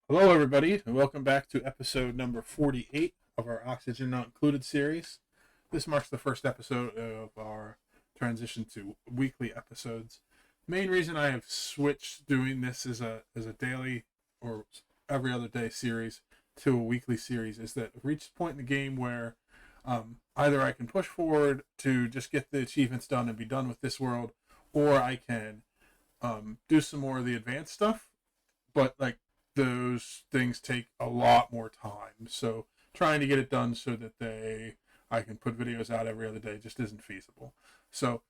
Hello, everybody, and welcome back to episode number 48 of our Oxygen Not Included series. This marks the first episode of our transition to weekly episodes. The main reason I have switched doing this as a daily or every other day series to a weekly series is that I've reached a point in the game where either I can push forward to just get the achievements done and be done with this world, or I can do some more of the advanced stuff, but like those things take a lot more time. So trying to get it done so that I can put videos out every other day just isn't feasible. So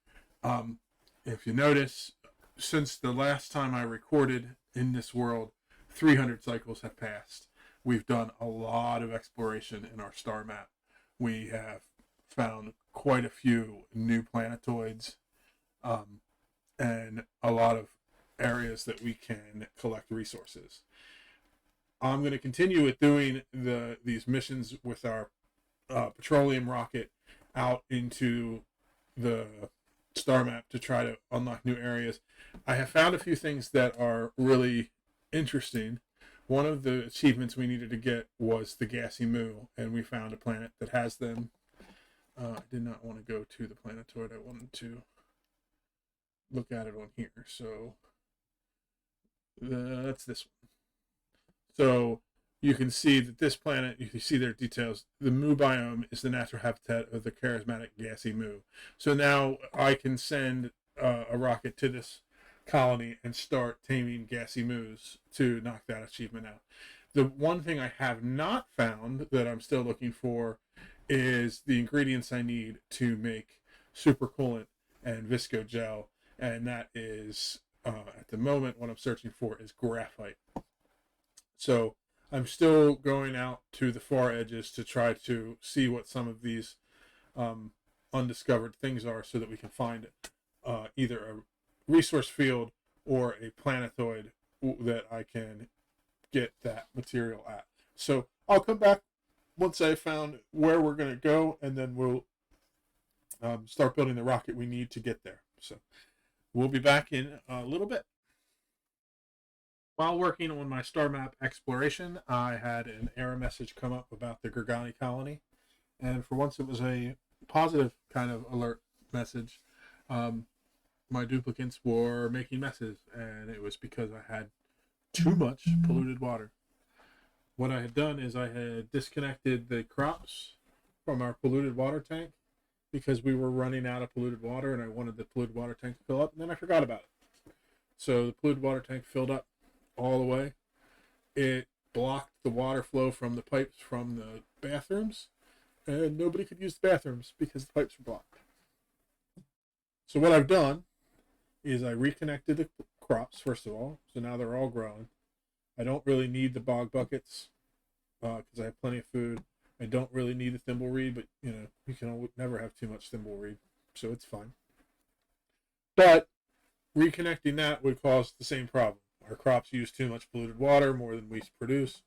um, if you notice, since the last time I recorded in this world, 300 cycles have passed. We've done a lot of exploration in our star map. We have found quite a few new planetoids, um, and a lot of areas that we can collect resources. I'm going to continue with doing these missions with our petroleum rocket out into the star map to try to unlock new areas. I have found a few things that are really interesting. One of the achievements we needed to get was the gassy moo, and we found a planet that has them. I did not want to go to the planetoid. I wanted to look at it on here. So that's this one. So you can see that this planet, you can see their details. The moo biome is the natural habitat of the charismatic gassy moo. So now I can send a rocket to this colony and start taming gassy moos to knock that achievement out. The one thing I have not found that I'm still looking for is the ingredients I need to make supercoolant and visco gel, and that is at the moment what I'm searching for is graphite. So I'm still going out to the far edges to try to see what some of these um, undiscovered things are so that we can find either a resource field or a planetoid that I can get that material at. So I'll come back once I found where we're going to go, and then we'll start building the rocket we need to get there. So we'll be back in a little bit. While working on my star map exploration, I had an error message come up about the Gurgani colony, and for once it was a positive kind of alert message. Um, my duplicates were making messes, and it was because I had too much polluted water. What I had done is I had disconnected the crops from our polluted water tank because we were running out of polluted water, and I wanted the polluted water tank to fill up, and then I forgot about it. So the polluted water tank filled up all the way. It blocked the water flow from the pipes from the bathrooms, and nobody could use the bathrooms because the pipes were blocked. So what I've done is I reconnected the crops first of all, so now they're all growing. I don't really need the bog buckets because I have plenty of food. I don't really need the thimbleweed, but you can never have too much thimbleweed, so it's fine. But reconnecting that would cause the same problem. Our crops use too much polluted water, more than we produce,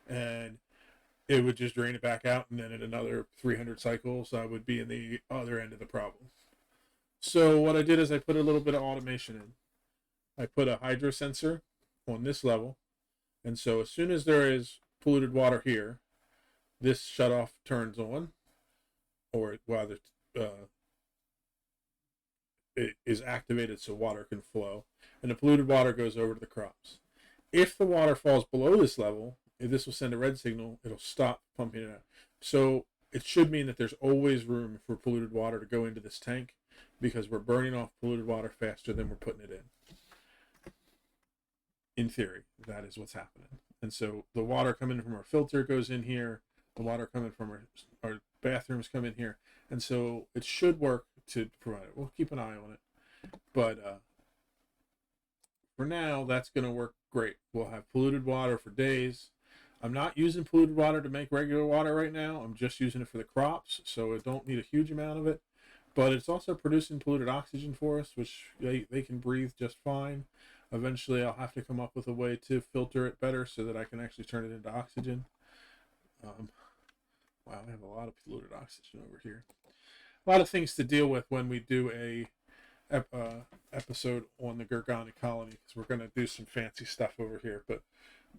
and it would just drain it back out, and then in another 300 cycles, I would be in the other end of the problem. So what I did is I put a little bit of automation in. I put a hydro sensor on this level, and so as soon as there is polluted water here, this shutoff turns on, or rather, it is activated so water can flow, and the polluted water goes over to the crops. If the water falls below this level, if this will send a red signal, it'll stop pumping it out. So it should mean that there's always room for polluted water to go into this tank because we're burning off polluted water faster than we're putting it in. In theory, that is what's happening. And so the water coming from our filter goes in here, the water coming from our bathrooms come in here, and so it should work to provide it. We'll keep an eye on it, but for now, that's going to work great. We'll have polluted water for days. I'm not using polluted water to make regular water right now. I'm just using it for the crops, so I don't need a huge amount of it. But it's also producing polluted oxygen for us, which they can breathe just fine. Eventually, I'll have to come up with a way to filter it better so that I can actually turn it into oxygen. Um, wow, I have a lot of polluted oxygen over here. A lot of things to deal with when we do a episode on the Gurgani colony because we're going to do some fancy stuff over here. But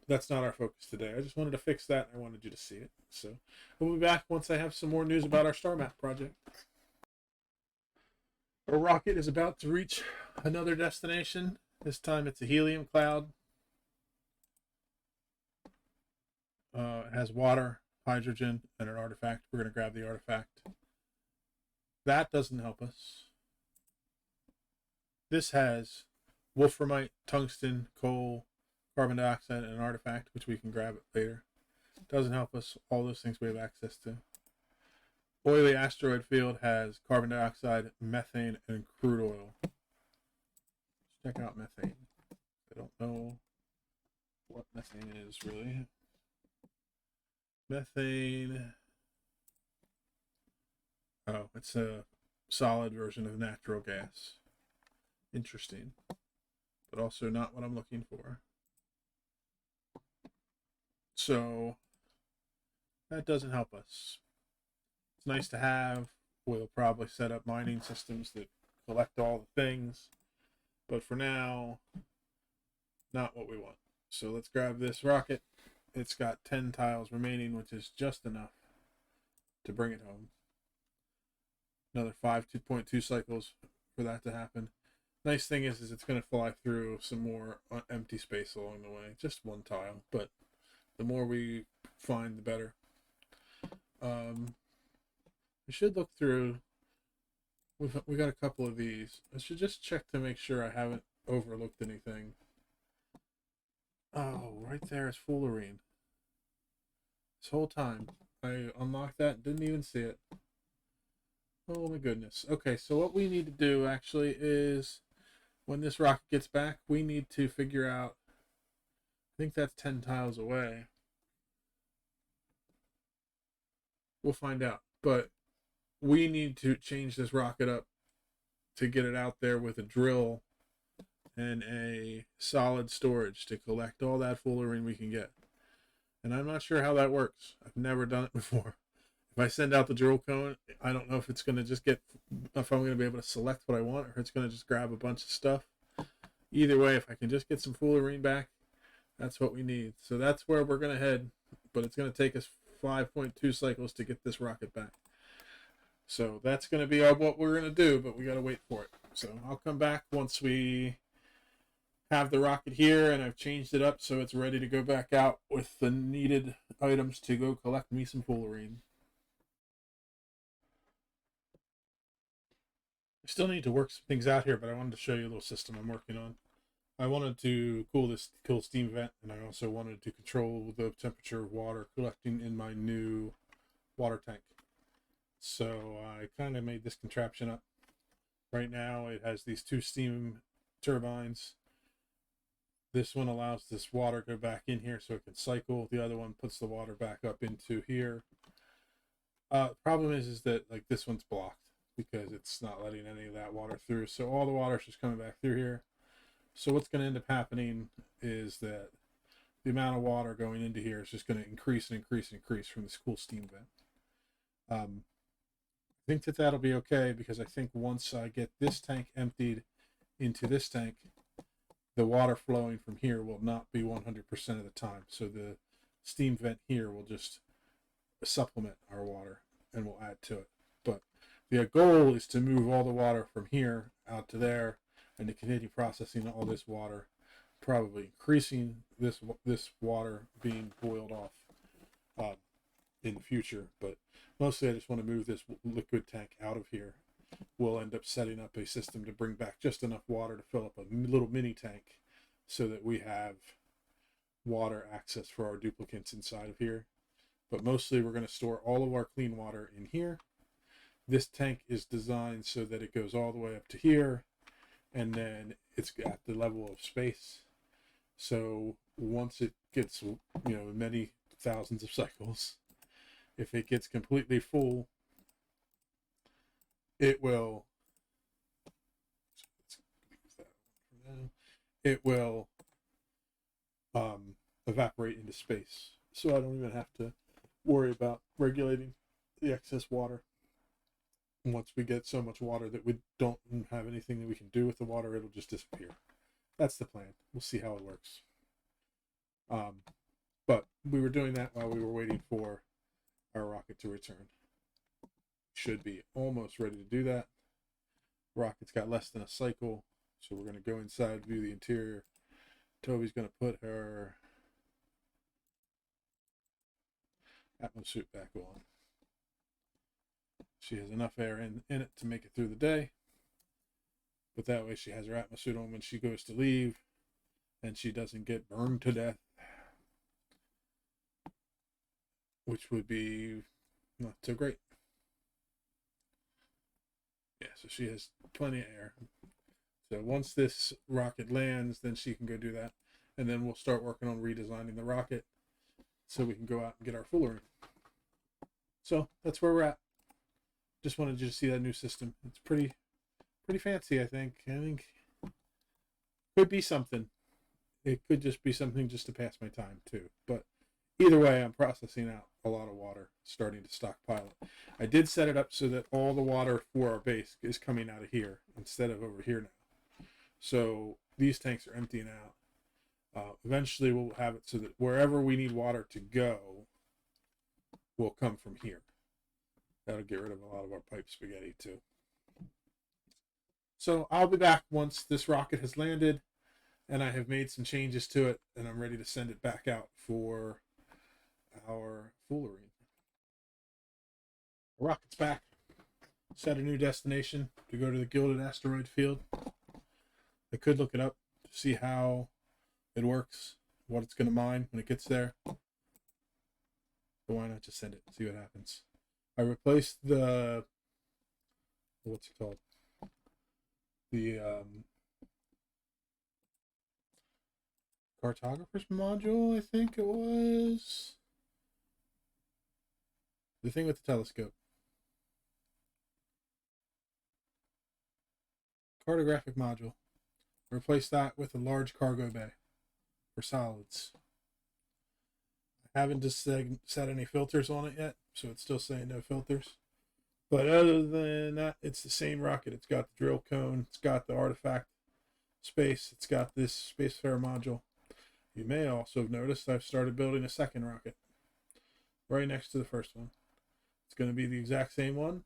That's not our focus today. I just wanted to fix that, and I wanted you to see it. So we'll be back once I have some more news about our star map project. Our rocket is about to reach another destination. This time it's a helium cloud. It has water, hydrogen, and an artifact. We're going to grab the artifact. That doesn't help us. This has wolframite, tungsten, coal, carbon dioxide, and an artifact, which we can grab it later. Doesn't help us. All those things we have access to. Oily asteroid field has carbon dioxide, methane, and crude oil. Let's check out methane. I don't know what methane is really. Methane. Oh, it's a solid version of natural gas. Interesting. But also not what I'm looking for. So that doesn't help us. It's nice to have. We'll probably set up mining systems that collect all the things. But for now, not what we want. So let's grab this rocket. It's got 10 tiles remaining, which is just enough to bring it home. Another 5.2 cycles for that to happen. Nice thing is it's going to fly through some more empty space along the way. Just one tile, but the more we find, the better. We should look through. We got a couple of these. I should just check to make sure I haven't overlooked anything. Oh, right there is Fullerene. This whole time. I unlocked that and didn't even see it. Oh my goodness. Okay, so what we need to do actually is when this rocket gets back, we need to figure out, I think that's 10 tiles away. We'll find out. But we need to change this rocket up to get it out there with a drill and a solid storage to collect all that Fullerene we can get. And I'm not sure how that works. I've never done it before. If I send out the drill cone, I don't know if it's going to just get, if I'm going to be able to select what I want, or it's going to just grab a bunch of stuff. Either way, if I can just get some Fullerene back, that's what we need. So that's where we're going to head, but it's going to take us 5.2 cycles to get this rocket back. So that's going to be what we're going to do, but we got to wait for it. So I'll come back once we have the rocket here and I've changed it up so it's ready to go back out with the needed items to go collect me some Fullerene. I still need to work some things out here, but I wanted to show you a little system I'm working on. I wanted to cool steam vent, and I also wanted to control the temperature of water collecting in my new water tank. So I kind of made this contraption up. Right now it has these 2 steam turbines. This one allows this water to go back in here so it can cycle. The other one puts the water back up into here. Problem is that like this one's blocked because it's not letting any of that water through. So all the water is just coming back through here. So what's going to end up happening is that the amount of water going into here is just going to increase and increase and increase from this cool steam vent. I think that that'll be okay because I think once I get this tank emptied into this tank, the water flowing from here will not be 100% of the time. So the steam vent here will just supplement our water and will add to it. But the goal is to move all the water from here out to there and to continue processing all this water, probably increasing this water being boiled off in the future. But mostly I just want to move this liquid tank out of here. We'll end up setting up a system to bring back just enough water to fill up a little mini tank so that we have water access for our duplicates inside of here. But mostly we're going to store all of our clean water in here. This tank is designed so that it goes all the way up to here, and then it's at the level of space. So once it gets, many thousands of cycles, if it gets completely full, it will evaporate into space. So I don't even have to worry about regulating the excess water. Once we get so much water that we don't have anything that we can do with the water, it'll just disappear. That's the plan. We'll see how it works. But we were doing that while we were waiting for our rocket to return. Should be almost ready to do that. Rocket's got less than a cycle, so we're going to go inside, view the interior. Toby's going to put her Atmos suit back on. She has enough air in it to make it through the day, but that way she has her Atmos suit on when she goes to leave, and she doesn't get burned to death, which would be not so great. Yeah, so she has plenty of air. So once this rocket lands, then she can go do that, and then we'll start working on redesigning the rocket so we can go out and get our Fullerene. So that's where we're at. Just wanted you to see that new system. It's pretty fancy, I think. I think could be something. It could just be something just to pass my time too. But either way, I'm processing out a lot of water, starting to stockpile it. I did set it up so that all the water for our base is coming out of here instead of over here now. So these tanks are emptying out. Eventually we'll have it so that wherever we need water to go will come from here. That'll get rid of a lot of our pipe spaghetti too. So I'll be back once this rocket has landed and I have made some changes to it and I'm ready to send it back out for our Fullerene. The rocket's back. Set a new destination to go to the Gilded Asteroid Field. I could look it up to see how it works, what it's going to mine when it gets there. But why not just send it and see what happens? I replaced the, what's it called? The cartographer's module, I think it was. The thing with the telescope. Cartographic module. Replace that with a large cargo bay for solids. I haven't just set any filters on it yet, so it's still saying no filters. But other than that, it's the same rocket. It's got the drill cone, it's got the artifact space, it's got this Spacefarer module. You may also have noticed I've started building a second rocket right next to the first one. It's going to be the exact same one.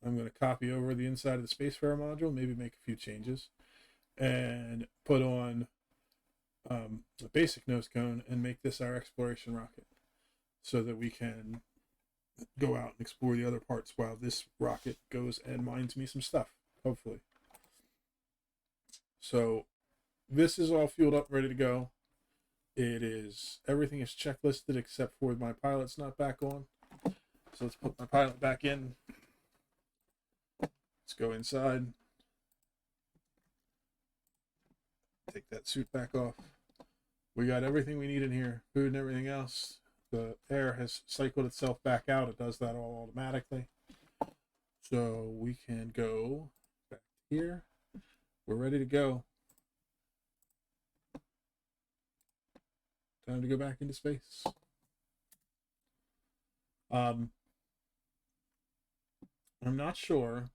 I'm going to copy over the inside of the Spacefarer module, maybe make a few changes, and put on a basic nose cone and make this our exploration rocket so that we can go out and explore the other parts while this rocket goes and mines me some stuff, hopefully. So this is all fueled up, ready to go. Everything is checklisted except for my pilot's not back on. So let's put my pilot back in. Let's go inside. Take that suit back off. We got everything we need in here, food and everything else. The air has cycled itself back out. It does that all automatically. So we can go back here. We're ready to go. Time to go back into space. I'm not sure,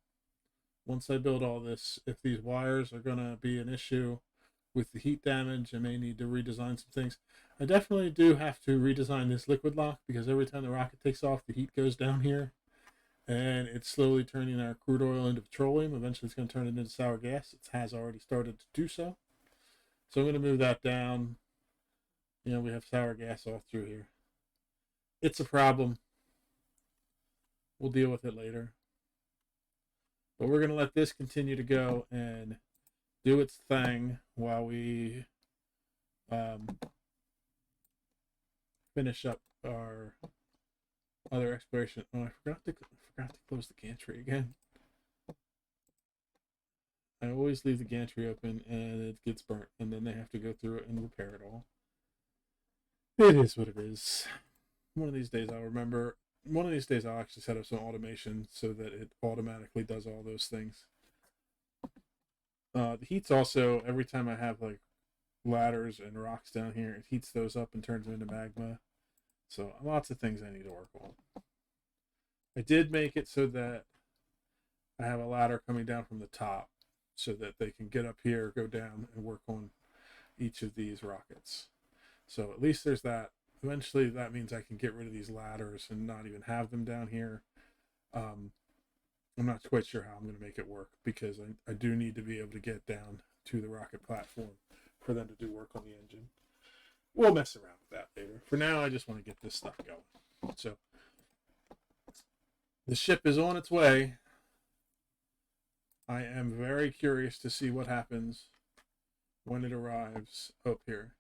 once I build all this, if these wires are going to be an issue with the heat damage. I may need to redesign some things. I definitely do have to redesign this liquid lock because every time the rocket takes off, the heat goes down here. And it's slowly turning our crude oil into petroleum. Eventually, it's going to turn it into sour gas. It has already started to do so. So I'm going to move that down. You know, we have sour gas all through here. It's a problem. We'll deal with it later. But we're going to let this continue to go and do its thing while we finish up our other exploration. Oh, I forgot to close the gantry again. I always leave the gantry open and it gets burnt, and then they have to go through it and repair it all. It is what it is. One of these days I'll remember. One of these days I'll actually set up some automation so that it automatically does all those things. The heat's also, every time I have like ladders and rocks down here, it heats those up and turns them into magma. So lots of things I need to work on. I did make it so that I have a ladder coming down from the top so that they can get up here, go down, and work on each of these rockets. So at least there's that. Eventually, that means I can get rid of these ladders and not even have them down here. I'm not quite sure how I'm going to make it work, because I do need to be able to get down to the rocket platform for them to do work on the engine. We'll mess around with that later. For now, I just want to get this stuff going. So the ship is on its way. I am very curious to see what happens when it arrives up here.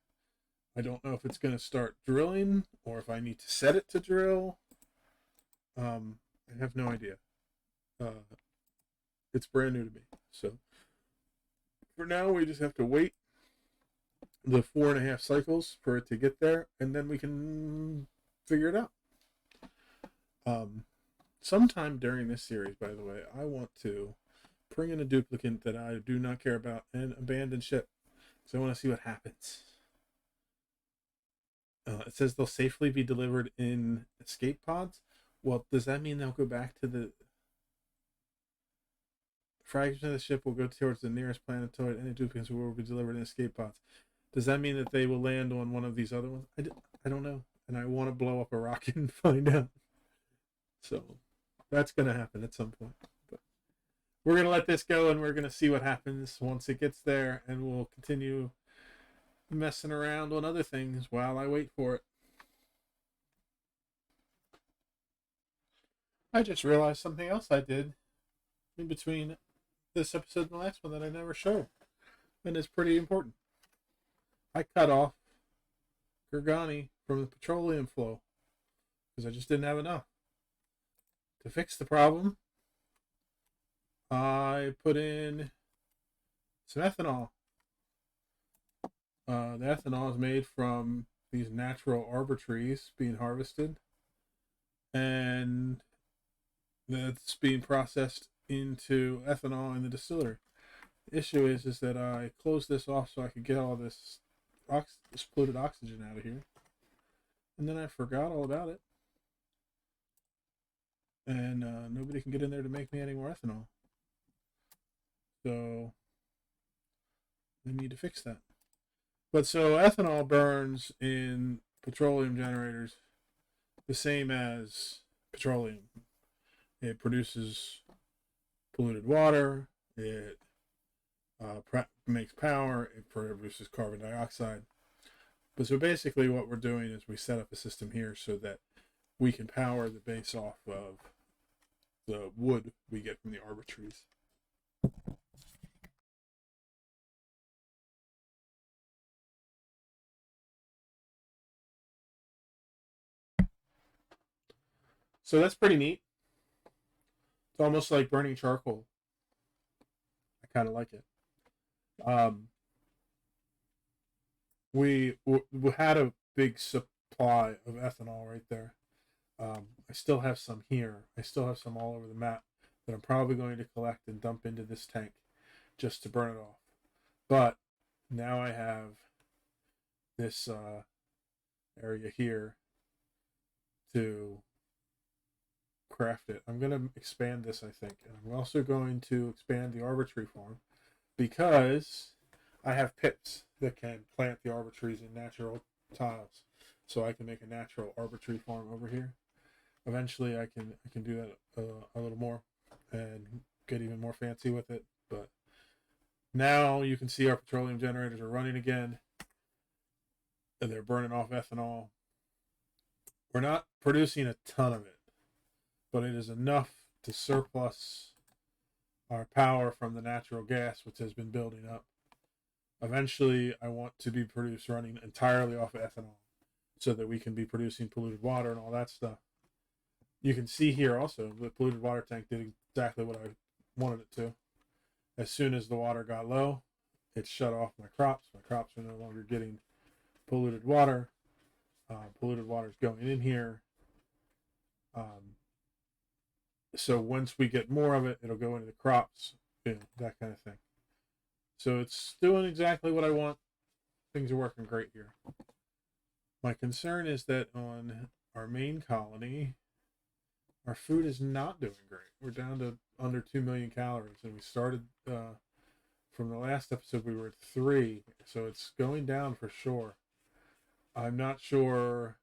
I don't know if it's going to start drilling or if I need to set it to drill. I have no idea. It's brand new to me. So for now, we just have to wait the 4.5 cycles for it to get there, and then we can figure it out. Sometime during this series, by the way, I want to bring in a duplicant that I do not care about and abandon ship, because I want to see what happens. It says they'll safely be delivered in escape pods. Well, does that mean they'll go back to the fragments of the ship will go towards the nearest planetoid, and the duplicates will be delivered in escape pods? Does that mean that they will land on one of these other ones? I don't know, and I want to blow up a rocket and find out. So that's going to happen at some point. But we're going to let this go, and we're going to see what happens once it gets there, and we'll continue messing around on other things while I wait for it. I just realized something else I did in between this episode and the last one that I never showed, and it's pretty important. I cut off Gurgani from the petroleum flow because I just didn't have enough. To fix the problem, I put in some ethanol. The ethanol is made from these natural arbor trees being harvested, and that's being processed into ethanol in the distillery. The issue is that I closed this off so I could get all this polluted oxygen out of here, and then I forgot all about it, and nobody can get in there to make me any more ethanol. So I need to fix that. But so ethanol burns in petroleum generators the same as petroleum. It produces polluted water, it makes power, it produces carbon dioxide. But so basically what we're doing is we set up a system here so that we can power the base off of the wood we get from the arbor trees. So that's pretty neat. It's almost like burning charcoal. I kind of like it. We had a big supply of ethanol right there. I still have some here. I still have some all over the map that I'm probably going to collect and dump into this tank just to burn it off. But now I have this area here to craft it. I'm going to expand this, I think. And I'm also going to expand the arbor tree farm because I have pits that can plant the arbor trees in natural tiles. So I can make a natural arbor tree farm over here. Eventually I can do that a little more and get even more fancy with it. But now you can see our petroleum generators are running again, and they're burning off ethanol. We're not producing a ton of it, but it is enough to surplus our power from the natural gas, which has been building up. Eventually, I want to be running entirely off of ethanol so that we can be producing polluted water and all that stuff. You can see here also the polluted water tank did exactly what I wanted it to. As soon as the water got low, it shut off my crops. My crops are no longer getting polluted water. Polluted water is going in here. So once we get more of it, it'll go into the crops, that kind of thing. So it's doing exactly what I want. Things are working great here. My concern is that on our main colony, our food is not doing great. We're down to under 2 million calories, and we started from the last episode we were at 3, so it's going down for sure. I'm not sure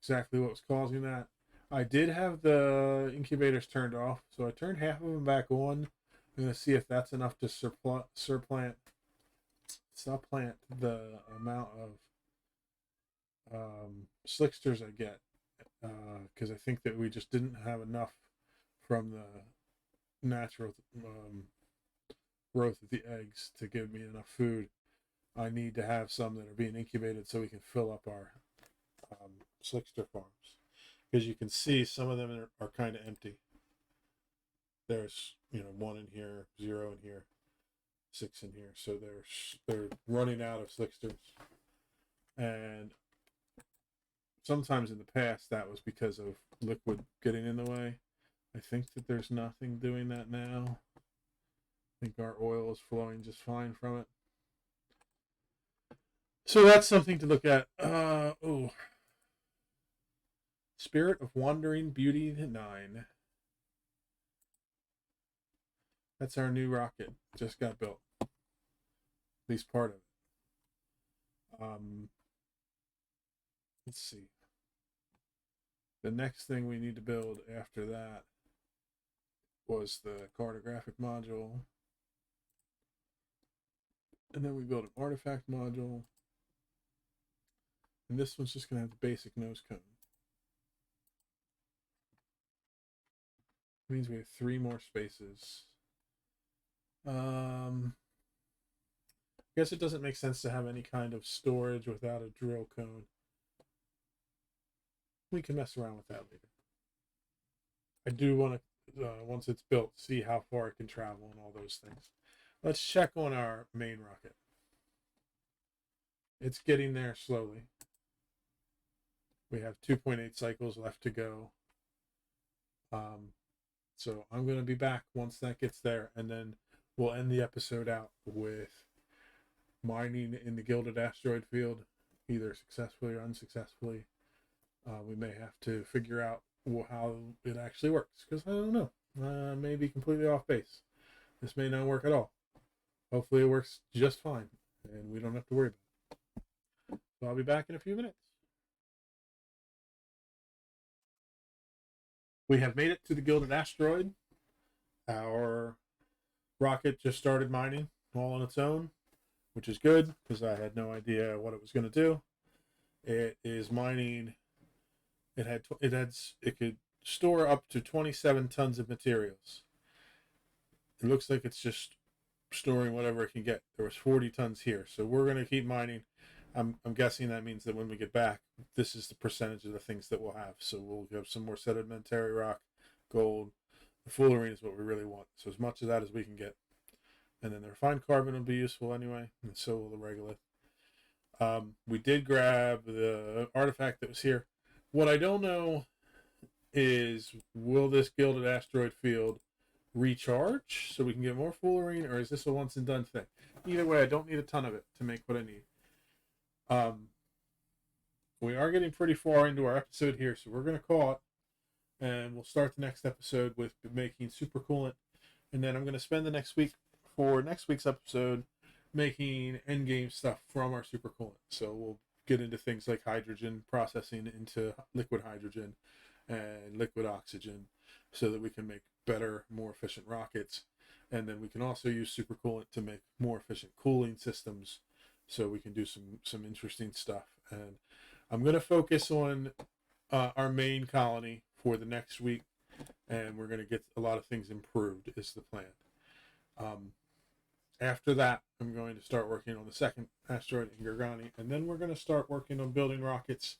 exactly what was causing that. I did have the incubators turned off, so I turned half of them back on. I'm going to see if that's enough to supplant the amount of slicksters I get, because I think that we just didn't have enough from the natural growth of the eggs to give me enough food. I need to have some that are being incubated so we can fill up our slickster farms. Because you can see some of them are kind of empty. There's 1 in here, 0 in here, 6 in here. So they're running out of slicksters. And sometimes in the past that was because of liquid getting in the way. I think that there's nothing doing that now. I think our oil is flowing just fine from it. So that's something to look at. Spirit of Wandering Beauty 9. That's our new rocket. Just got built. At least part of it. Let's see. The next thing we need to build after that was the cartographic module. And then we built an artifact module. And this one's just going to have the basic nose cone. It means we have 3 more spaces. I guess it doesn't make sense to have any kind of storage without a drill cone. We can mess around with that later. I do want to, once it's built, see how far it can travel and all those things. Let's check on our main rocket. It's getting there slowly. We have 2.8 cycles left to go. So I'm going to be back once that gets there, and then we'll end the episode out with mining in the Gilded Asteroid Field, either successfully or unsuccessfully. We may have to figure out how it actually works, because I don't know. I may be completely off base. This may not work at all. Hopefully it works just fine, and we don't have to worry about it. So I'll be back in a few minutes. We have made it to the Gilded Asteroid. Our rocket just started mining all on its own, which is good because I had no idea what it was going to do. It is mining. It could store up to 27 tons of materials. It looks like it's just storing whatever it can get. There was 40 tons here, so we're going to keep mining. I'm guessing that means that when we get back, this is the percentage of the things that we'll have. So we'll have some more sedimentary rock, gold. The Fullerene is what we really want. So as much of that as we can get. And then the refined carbon will be useful anyway, and so will the regolith. We did grab the artifact that was here. What I don't know is, will this Gilded Asteroid Field recharge so we can get more Fullerene, or is this a once and done thing? Either way, I don't need a ton of it to make what I need. We are getting pretty far into our episode here, so we're going to call it, and we'll start the next episode with making supercoolant, and then I'm going to spend the next week for next week's episode making endgame stuff from our supercoolant. So we'll get into things like hydrogen processing into liquid hydrogen and liquid oxygen so that we can make better, more efficient rockets, and then we can also use supercoolant to make more efficient cooling systems so we can do some interesting stuff. And I'm going to focus on our main colony for the next week, and we're going to get a lot of things improved is the plan. After that, I'm going to start working on the second asteroid in Gurgani, and then we're going to start working on building rockets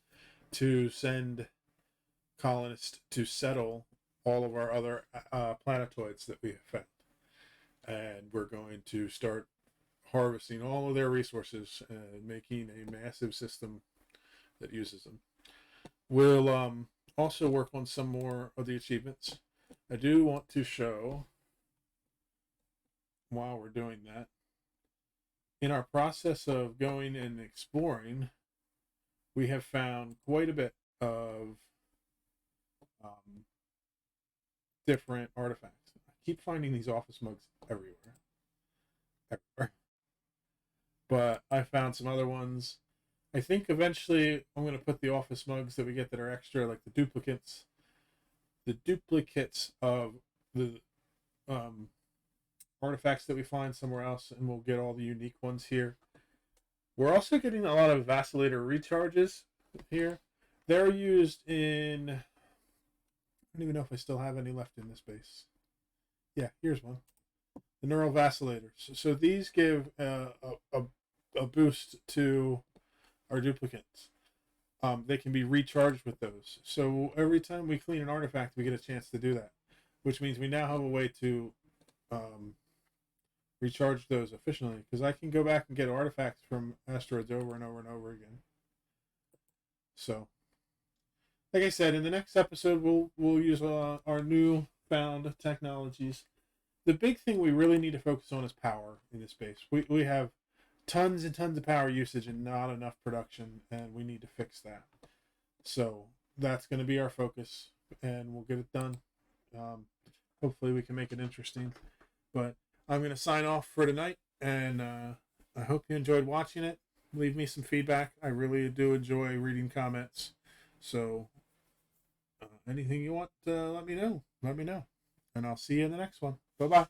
to send colonists to settle all of our other planetoids that we have found. And we're going to start harvesting all of their resources and making a massive system that uses them. We'll also work on some more of the achievements. I do want to show, while we're doing that, in our process of going and exploring, we have found quite a bit of different artifacts. I keep finding these office mugs everywhere. But I found some other ones. I think eventually I'm going to put the office mugs that we get that are extra, like the duplicates of the um, artifacts that we find somewhere else, and we'll get all the unique ones here. We're also getting a lot of vacillator recharges here. They're used in. I don't even know if I still have any left in this base. Yeah, here's one. The neural vacillators. So these give a boost to our duplicates. They can be recharged with those. So every time we clean an artifact, we get a chance to do that, which means we now have a way to recharge those efficiently. Because I can go back and get artifacts from asteroids over and over and over again. So, like I said, in the next episode, we'll use our new found technologies. The big thing we really need to focus on is power in this space. We have tons and tons of power usage and not enough production, and we need to fix that. So that's going to be our focus, and we'll get it done. Hopefully we can make it interesting. But I'm going to sign off for tonight, and I hope you enjoyed watching it. Leave me some feedback. I really do enjoy reading comments. So anything you want, let me know. Let me know. And I'll see you in the next one. Bye-bye.